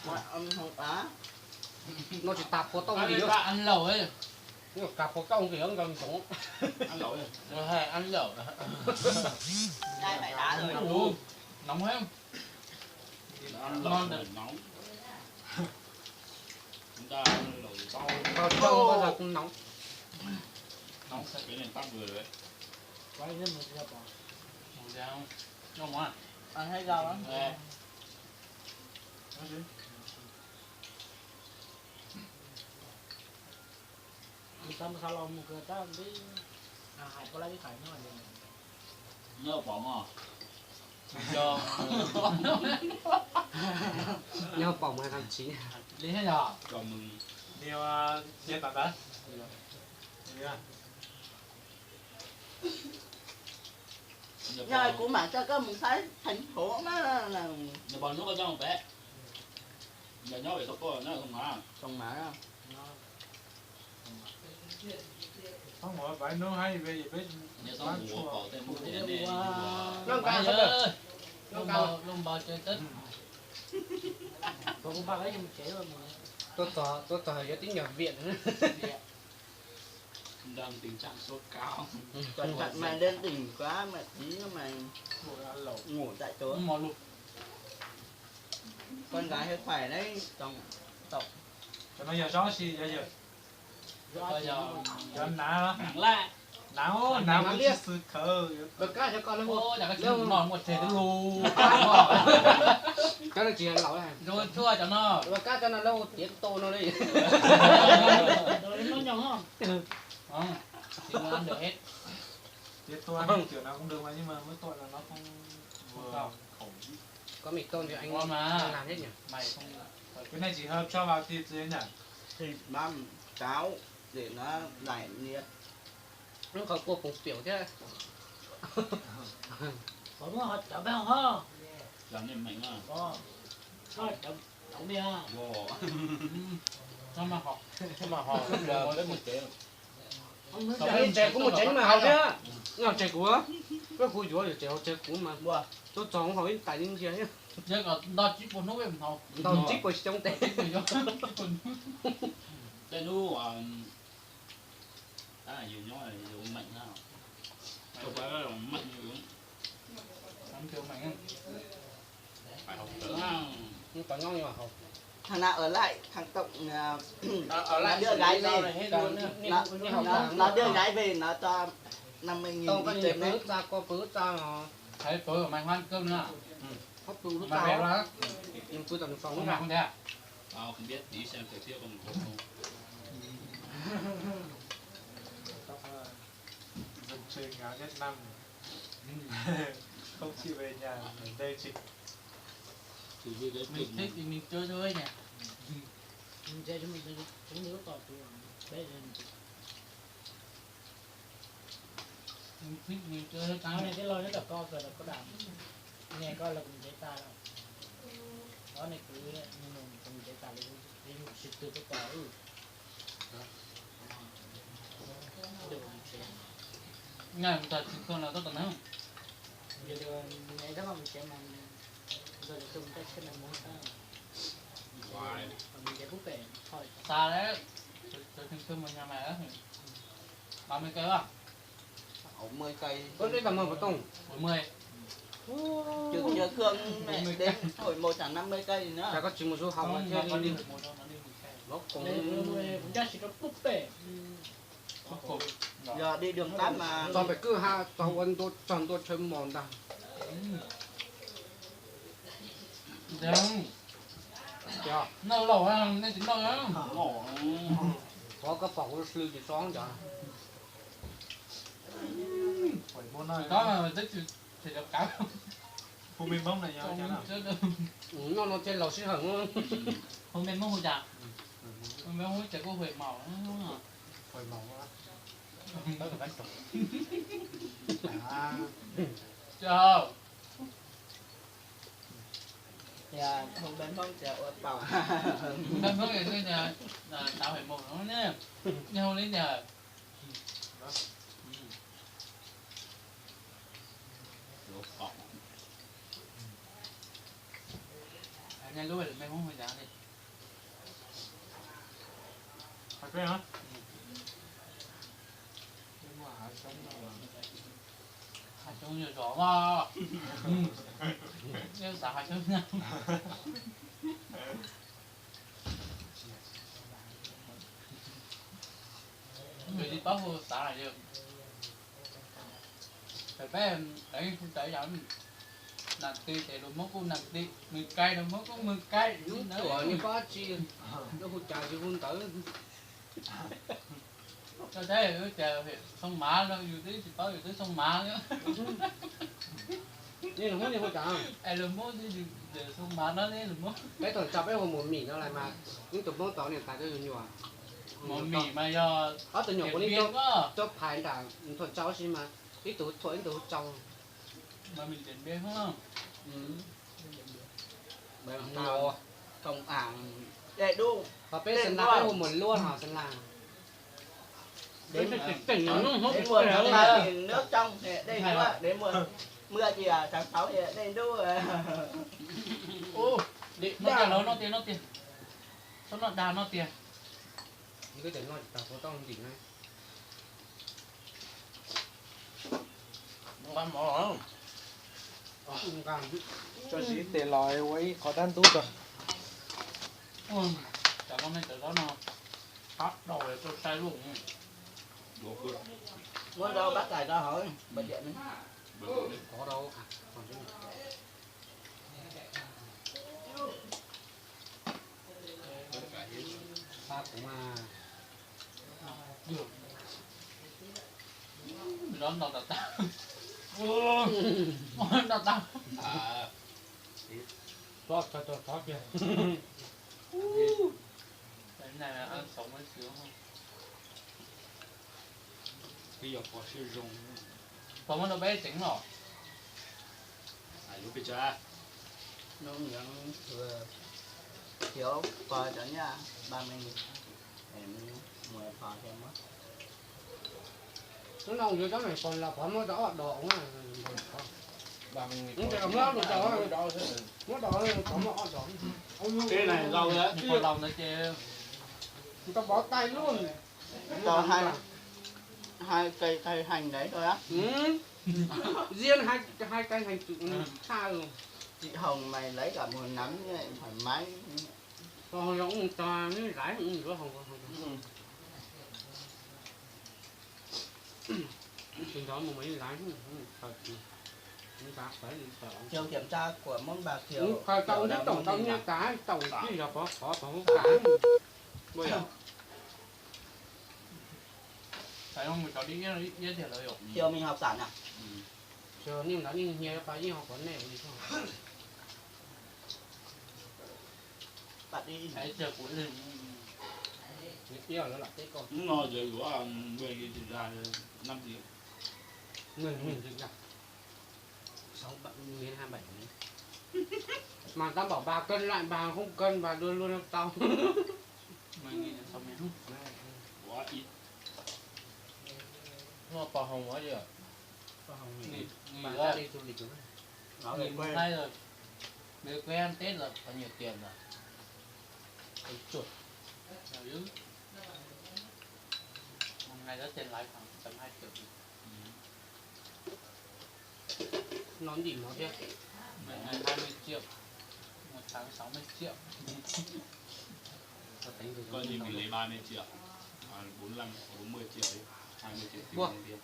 Ăn không á. Nó chỉ tạp có tông Ăn gì đi nữa. bạn ăn lẩu ấy. Nhưng mà tạp có tông thì nó gần sống. Ăn lẩu rồi. Rồi hay ăn lẩu. Đây phải đá rồi. Ủa, nóng hết. Ngon rồi. Nóng. Chúng ta ăn lẩu rau. Vào trong bao giờ cũng nóng. Nóng sẽ cái nền tắc vừa đấy. Quay lên một giờ bỏ. Một giờ không? Ngon quá. Ăn hay rau lắm. Nè. Tâm sao lòng một cái ta đi hãy có lấy cái khải nó là gì Nhớ bỏ mà. Cho. Nhưng bỏng hay thằng chí. Đi hết giờ. Cho mừng. Điều Nhật Bản đó. Rồi của mà cho có một cái thành phố nó là Nhà bọn nó có trong bé. Nhà nhau phải có cô nó không mà. còn mà đó. Không có phải nó hay về biết Nhà xong mùa bỏ tên mua tiền nè. Nó Bây cao giờ hết ơi. rồi. Lông bò chơi Tết. có ba cái một chế rồi mà Tôi tỏ cái tính nhập viện. Đang tình trạng sốt cao. Còn thật mà lên đỉnh quá mà tí mà ngủ tại chỗ. Mò lụt. Con gái hơi khỏe đấy. Tổng cho nó giờ gió gì giờ Bây giờ giờ ná đó Nặng lại. náo náo Náo cái liếc. sự khờ Được cái cho con nó mua. ô chả có chuyện ngon một thể thứ lù. Cho nó chỉ là lẩu này. Rồi chua cho nó. Và cá cho nó lâu tiếng tô nó đi. rồi nó nhỏ không Không. Thì nó ăn được hết. tiết tôi ăn kiểu nào cũng được mà nhưng mà mỗi tội là nó không vừa khẩu vị. Có mì tôm thì anh Ngon mà. anh làm hết nhỉ. Mày không. Cái này chỉ hợp cho vào thịt dưới nhỉ. thịt băm cháo để nó giải nhiệt. Nó có cô cũng tiểu thế. có muốn họ chở bao hả Làm nên mạnh à. có đóng đi ha Wow. Nó mà họ. Nó mà họ. Giờ đấy một cái. không muốn Cái chạy chè cũng một chén mà học nhá. Ngào chè của. Cái cùi rúa chè chè của mà. Wow. Tôi chọn hỏi tại những gì ấy. Chứ còn đo chip một nốt em thầu. Tao chip của trong tè. Tên nu nhiều nhau là nhiều mạnh nào. Không phải là mạnh nhiều. Ăn kiểu mạnh. Phải học tưởng ha. Nhưng có nhau nhưng mà học. Thằng nào ở lại thằng Tổng Ở lại đưa gái về. hết luôn á. Nó đưa gái về nó cho 50.000 Tao có đi nhiều trên đấy. bước ra có bước ra nó Thấy tối ở mày hoan cơm nữa. hấp thu lúc Mà béo tao. lắm. Nhưng cứ tầm Không sống nào ra. không thế à? Tao không biết tí xem phải tiếp không. Dân chơi ngáo nhất năm không chịu về nhà ở đây chị Thì vì cái Mình thích thì mình chơi thôi nhỉ. mình chơi chúng mình chúng mình có tỏ tù bé lên Mình thích mình chơi thôi cái tao. này cái lôi nó đập co rồi đập có đảm nghe coi là cùng chế ta đâu đó này cứ nhưng mà cùng chế ta đi một sự từ cái tỏ được Ngày mình thật không là tốt tận không? giờ ngày đó mà mình sẽ làm rồi chúng ta sẽ làm món ta Hoài. mình sẽ bút về thôi Xa đấy. Chơi cơm ở nhà mày đó. 30 cây à? 60 cây. Có đi tầm 10 một tông. 40. Chưa Khương mẹ đến hồi 150 cây nữa. Chả có chừng một số học Không, mà nó chơi đi đi. được một đâu, nó đi một cây. Nó cũng chúng ta sẽ có bút về Nó khổ. Giờ đi đường tắt mà tao phải cứ ha tao ăn tôi chọn tôi chơi mòn ta. Không. Chưa. Nó lẩu à, nên chính đâu á. Ngỏ. Có cái phòng nó sư thì xoắn chả. khỏi môn này Có mà thích thì được cá. phụ mình bông này nhau chán nào Chứ đâu. Nó trên lầu xí hẳn luôn. Hôm nay mới hồi chả. Hôm nay hồi chả có huệ màu nữa. khỏi mỏng quá Đó là bánh sổ. à Chờ. dạ không đến không chợ ở tàu. Đang nói cái nhà là tạo huệ màu nó nhé. Nhau lên nhà. Lỗ phỏng. nghe lúc vậy mày không phải giá đi. Phải cái hả? Nhưng mà hạt giống là Hạt giống nhiều gió mà. Nhưng sao hạt giống nhau? Người đi bóc vô xả lại được. Phải bé đấy không tới lắm. Nặng tì thì đồ mốc cũng nặng tì, 10 cây đồ mốc cũng 10 cây. Lúc tuổi như có chi nó hụt chào chứ không tới Cho thế ở chờ sông Mã đâu, dù tí thì tới sông Mã nữa. nhưng mà không như hụt chào Ai lùm mốt đi giờ sông Mã nó đấy lùm mốt. cái tuần chập ấy hồi một mì nó lại mà những tụi mốt tỏ này tại cái nhiều à Một mì mà do ở tụi nhỏ của điện đi biên có. cho phải là thuận cháu xin mà ít tụi thuận tụi trong Mà mình điện biên không? bởi tao công ảng để đu và bé sân lạc hồi một luôn hả sân lạc đến tỉnh nó không đến mùa tháng 3 thì nước trong thì đây nữa đến mưa thì tháng 6 thì đây đu Ô, nó tiền. Sao nó đào nó tiền. những cái tiền nó tao có tao không tỉnh này Ăn mỏ không càng cho xí tiền lòi quấy khó tan tốt rồi. Chả con này từ đó nó cắt đầu để tôi sai luôn. muốn đâu bắt tài ra hỏi bật điện đi có đâu à còn cái ba cũng mà Được. Đón đầu tao. Đào tao. thoát kìa Cái này là ăn sống mới sướng không? bây giờ có sử dụng Không nó bé tính rồi. lúc bây giờ nó những thừa thiếu phò cho nha 30 em mua phò cho mất nó nông dưới đó này còn là phải mới đỏ đỏ cũng là bằng nhưng mà nó được đỏ nó đỏ lên có một đỏ cái này rau đấy Còn lòng nó chơi. người ta bỏ tay luôn cho hai cây hành đấy thôi á riêng hai cây hành xa rồi chị Hồng mày lấy cả một nắm như này thoải mái còn nó cũng cho nó rải cũng nữa không chuyện đó mà mấy rải thật chúng ta phải sợ chiều kiểm tra của môn bà Kiều khai tàu nhất tổng tàu như cái tàu chứ là có cái bây giờ Phải không mình có đi giới thiệu lợi dụng. chiều mình học sản à chờ nhưng đã đi nhiều cái gì học vấn này gì không bạn đi Hãy chờ cuối lần. yêu nó là cái con ngồi rồi của 10 nghìn thì ra 5 triệu mình thực ra 627 mà tao bảo bà cân lại bà không cân bà đưa luôn cho tao 10.000 là xong rồi. quá ít Nó tò hồng quá chưa? Nghỉ bà ra ra đi du lịch nữa nó nghỉ về một quê tay rồi. Về quê ăn Tết rồi, có nhiều tiền rồi. cái chuột Nhiều dữ. Một ngày đó tiền lãi khoảng tầm 2 triệu. nó gì nó chứ Một ngày 20 triệu. Một tháng 60 triệu. tao tính từ coi như mình lấy 30 triệu 45 40 triệu ấy 20 triệu tiền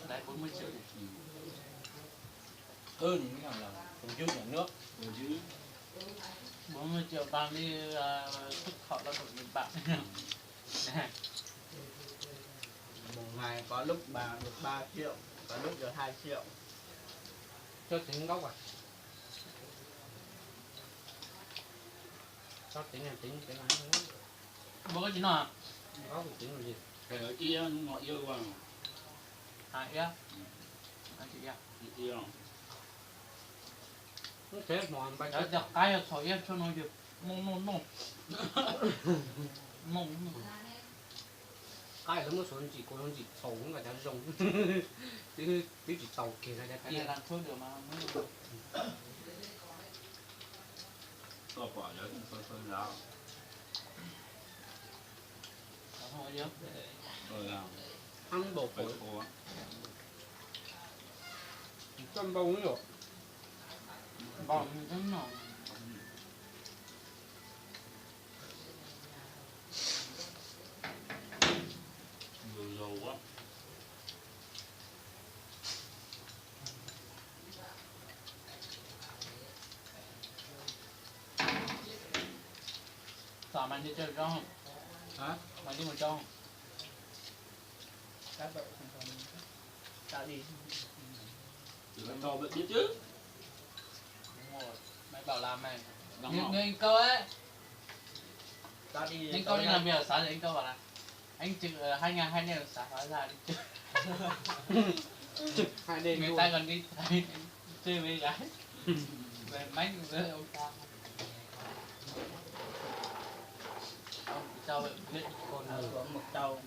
Đấy 40 triệu. hơn những hàng là tổ chức nhà nước rồi chứ 40 triệu bằng đi xuất khẩu lao động Nhật Bản. một ngày có lúc bà được 3 triệu có lúc được 2 triệu cho tính gốc à cho tính là tính cái này thôi Bố có chín nào? gốc thì tính là gì cái ở kia họ yêu vào À iya. Anh chị à. yêu nó thế mòn bay Đấy, được cái là sỏi em cho nó được. Nông. cái nó mới xuống chỉ có nó chỉ sống và đã rồng chứ chỉ tàu kia là Cái này làm thôi được mà. to quả đấy phơi phơi rau Không có gì hết. rồi là ăn bột phải phổi khô trăm bông nữa Bỏng cái nọ. nhiều dầu quá Sao mày đi chơi rau không? hả Mày đi một rau không? Các đội thành phần tạo đi thì phải to biết chứ Đúng rồi. Mày bảo làm mày. đóng Nhưng không anh câu ấy. tạo đi Anh câu đi làm việc ở sáng rồi anh câu bảo là anh trực 2020 ở sáng hóa ra đi chơi. hai đêm Người luôn ta còn đi chơi với gái. Về máy với ông ta. Ông cho bệnh viện con Ở người. xuống một trâu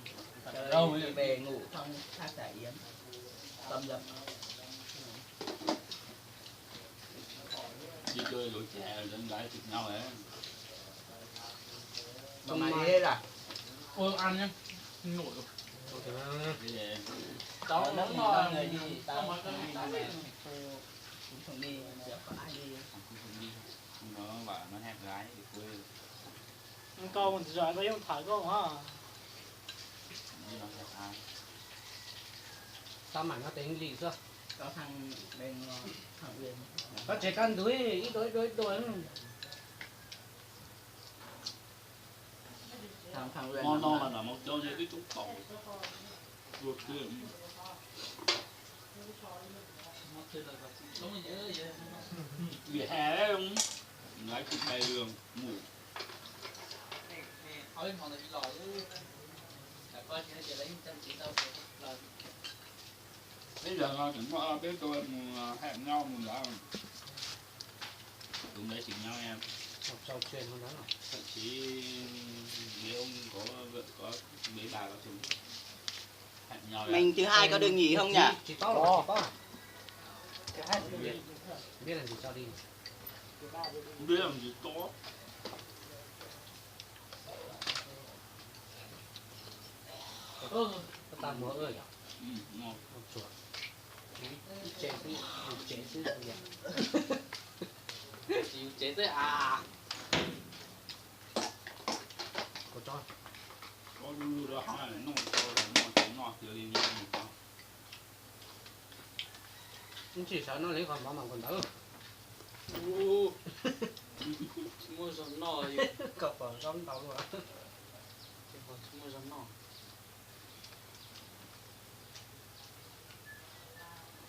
Đâu đâu mới đi được. về ngủ xong thác giải yếm tâm dập đi chơi lối chè dân gái chụp nhau ấy mà mày đi hết à Ôi ăn nhá. Nổi rồi. cái gì Cháu nó nóng tao rồi. người đi tao Mà không đi tao mà biết. cô cũng không đi giờ có ai đi không đi nó bảo nó hẹn gái thì quê Anh câu mình giỏi có yêu thải không hả? đi nó hẹn ai sao mà nó tính gì cơ có thằng bên thằng Uyên có trẻ con đuổi ít đuổi thằng Uyên ngon ngon là một cho những cái trúc tổ ruột kia vỉa hè đấy không gái chụp đầy đường ngủ Hỏi phòng này bị lòi chứ. Đã coi như giờ lấy 100 chỉ đâu rồi. bây giờ là chúng ta biết tôi hẹn nhau một đã đúng đấy chỉnh nhau em học sau truyền con đó rồi thậm chí nếu ông có vợ có mấy bà có chúng hẹn nhau mình thứ hai có được nghỉ không nhỉ chỉ to rồi chỉ to biết là gì cho đi không biết làm gì to ta múa ơi nhỉ ngon chuột chế chứ Chịu chế tới à. có cho có lưu đó hai nó nó từ đi như vậy nhưng chỉ sợ nó lấy còn bỏ còn đỡ Mua giấm nò gì. cọc vào trong tàu rồi Mua giấm nò.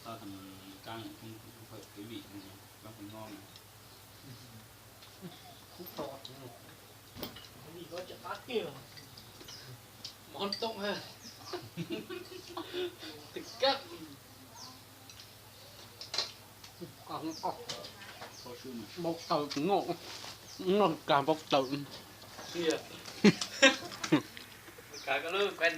sao thằng căng không phải cái vị này nó phải ngon này Vì có chuyện ác kìa. Món tông ha. Thực cấp. có có sư này một tàu ngộ nó cả một tàu Kìa. Cả cái lưỡi quen